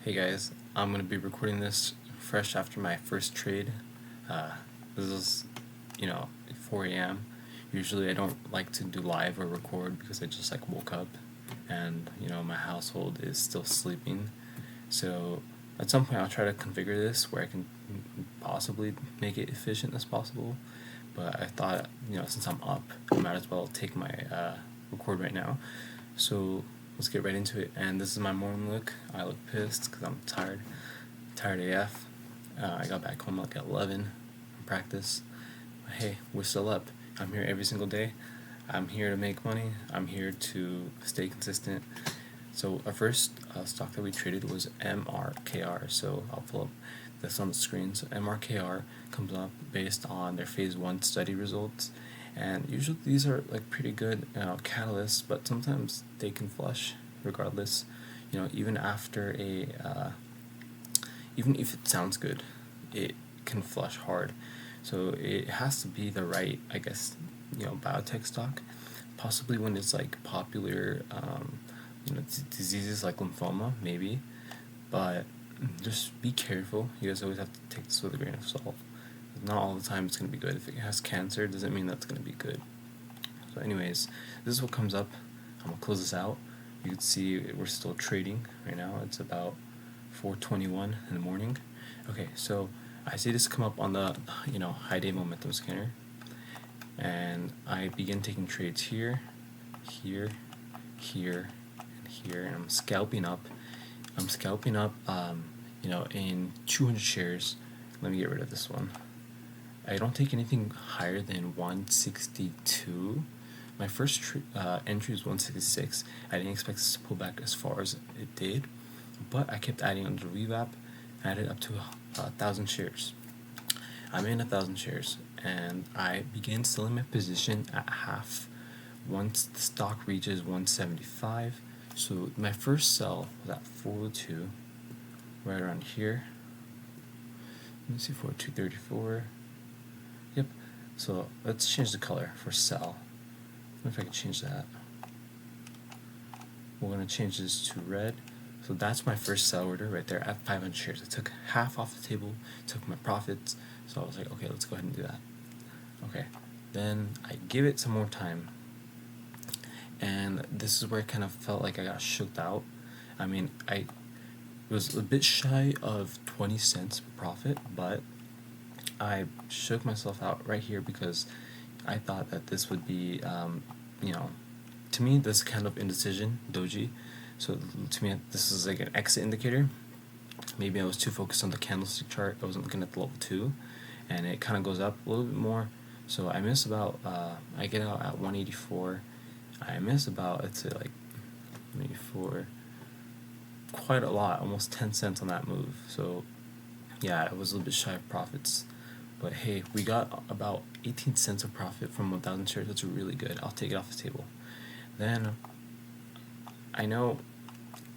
Hey guys, I'm going to be recording this fresh after my first trade. This is, 4 a.m. Usually I don't like to do live or record because I just woke up and, my household is still sleeping. So at some point I'll try to configure this where I can possibly make it efficient as possible. But I thought, since I'm up, I might as well take my record right now. So let's get right into it. And this is my morning look. I look pissed because I'm tired AF. I got back home at 11 from practice. But hey, we're still up. I'm here every single day. I'm here to make money. I'm here to stay consistent. So our first stock that we traded was MRKR. So I'll pull up this on the screen. So MRKR comes up based on their phase 1 study results. And usually these are pretty good catalysts, but sometimes they can flush regardless. Even after even if it sounds good, it can flush hard. So it has to be the right, biotech stock. Possibly when it's popular, diseases like lymphoma, maybe. But just be careful. You guys always have to take this with a grain of salt. Not all the time it's going to be good. If it has cancer, doesn't mean that's going to be good. So anyways, this is what comes up. I'm going to close this out. You can see we're still trading right now. It's about 4:21 in the morning. Okay, so I see this come up on the high day momentum scanner, and I begin taking trades here, here, here, and here, and I'm scalping up. In 200 shares. Let me get rid of this one. I don't take anything higher than 162. My first entry was 166. I didn't expect this to pull back as far as it did, but I kept adding under the revap, added up to 1,000 shares. I'm in 1,000 shares, and I began selling my position at half once the stock reaches 175. So my first sell was at 402, right around here. Let me see, 402.34. Yep. So let's change the color for sell. I wonder if I can change that. We're gonna change this to red. So that's my first sell order right there at 500 shares. I took half off the table, took my profits. So I was like, okay, let's go ahead and do that. Okay. Then I give it some more time. And this is where I kind of felt like I got shooked out. I mean, it was a bit shy of 20 cents profit, but I shook myself out right here because I thought that this would be, to me, this kind of indecision, doji. So to me, this is like an exit indicator. Maybe I was too focused on the candlestick chart. I wasn't looking at the level 2, and it kind of goes up a little bit more. So I miss about, I get out at 184. I miss about, let's say 184, quite a lot, almost 10 cents on that move. So yeah, it was a little bit shy of profits. But hey, we got about 18 cents of profit from 1,000 shares. That's really good. I'll take it off the table. Then, I know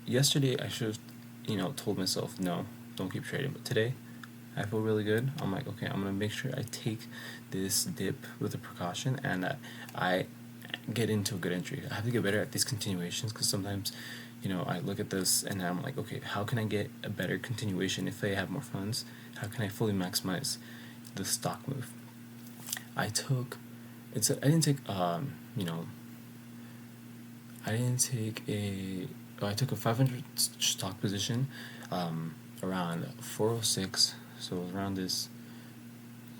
yesterday I should have, told myself, no, don't keep trading. But today, I feel really good. I'm like, okay, I'm going to make sure I take this dip with a precaution and that I get into a good entry. I have to get better at these continuations because sometimes, I look at this and I'm like, okay, how can I get a better continuation if I have more funds? How can I fully maximize the stock move? I took a I took a 500 stock position around 406. So it was around this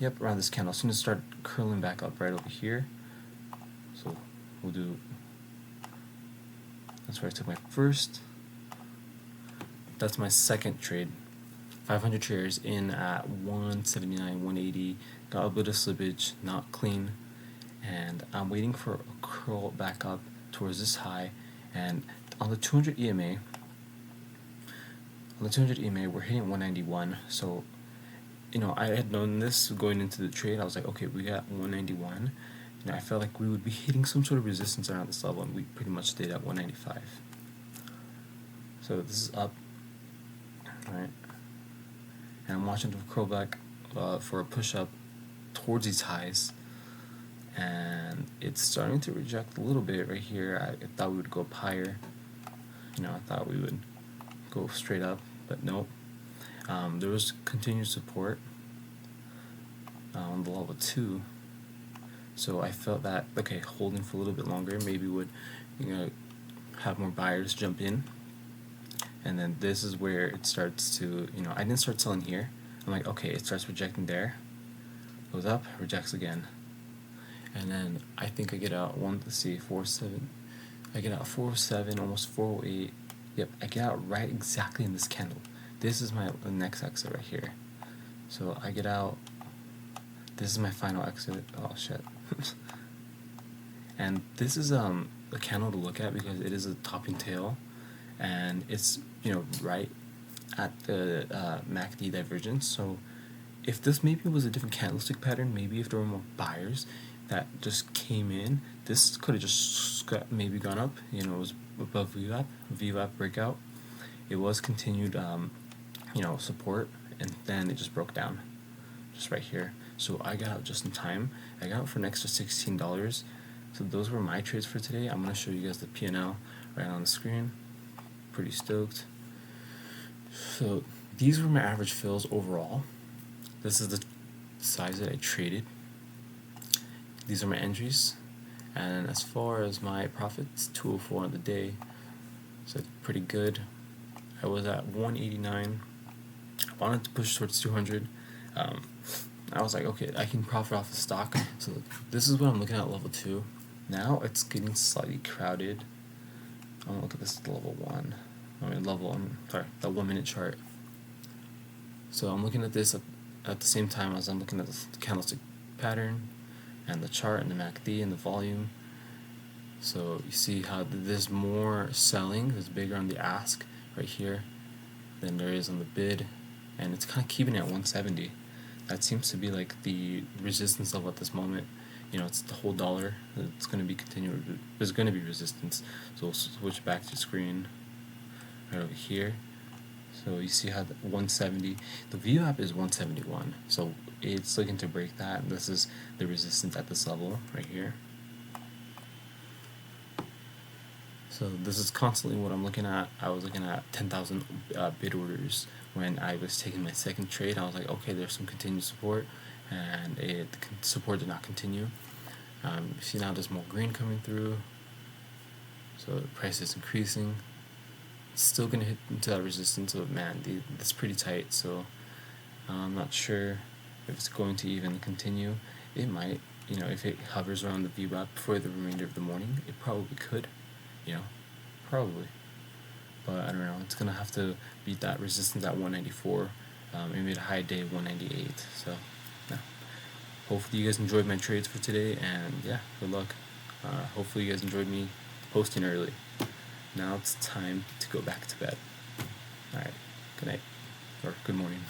candle. As soon as it started curling back up right over here. So that's where I took my first. That's my second trade. 500 shares in at 179, 180. Got a bit of slippage, not clean, and I'm waiting for a curl back up towards this high. And on the 200 EMA, we're hitting 191. So, I had known this going into the trade. I was like, okay, we got 191. I felt like we would be hitting some sort of resistance around this level, and we pretty much stayed at 195. So this is up, right? And I'm watching the curl back for a push up towards these highs, and it's starting to reject a little bit right here. I thought we would go up higher. I thought we would go straight up, but nope. There was continued support on the level 2, so I felt that, okay, holding for a little bit longer maybe would, have more buyers jump in. And then this is where it starts to, I didn't start selling here. I'm like, okay, it starts rejecting there, goes up, rejects again, and then I think I get out 407. I get out 407, almost 408. Yep, I get out right exactly in this candle. This is my next exit right here. So I get out. This is my final exit. Oh shit. And this is a candle to look at because it is a topping tail, and it's right at the MACD divergence. So if this maybe was a different candlestick pattern, maybe if there were more buyers that just came in, this could have just maybe gone up. It was above VWAP breakout. It was continued support, and then it just broke down just right here. So I got out just in time. I got out for an extra $16. So those were my trades for today. I'm going to show you guys the P&L right on the screen. Pretty stoked. So these were my average fills overall. This is the size that I traded. These are my entries. And as far as my profits, 204 on the day. So pretty good. I was at 189. I wanted to push towards 200. I was like, okay, I can profit off the stock. So this is what I'm looking at level 2. Now it's getting slightly crowded. I'm gonna look at this level 1. The 1 minute chart. So I'm looking at this at the same time as I'm looking at the candlestick pattern and the chart and the MACD and the volume. So you see how there's more selling, there's bigger on the ask right here than there is on the bid, and it's kind of keeping it at 170. That seems to be like the resistance level at this moment. It's the whole dollar. It's going to be continued. There's going to be resistance. So we'll switch back to screen right over here. So you see how the 170, the VWAP is 171. So it's looking to break that. And this is the resistance at this level right here. So this is constantly what I'm looking at. I was looking at 10,000 bid orders when I was taking my second trade. I was like, okay, there's some continued support, and the support did not continue. You see now there's more green coming through, so the price is increasing. It's still going to hit into that resistance, but man, it's pretty tight, so I'm not sure if it's going to even continue. It might, if it hovers around the VWAP for the remainder of the morning, it probably could, probably. But I don't know, it's going to have to beat that resistance at 194. It made a high day of 198, so yeah. Hopefully you guys enjoyed my trades for today, and yeah, good luck. Hopefully you guys enjoyed me posting early. Now it's time to go back to bed. Alright, good night, or good morning.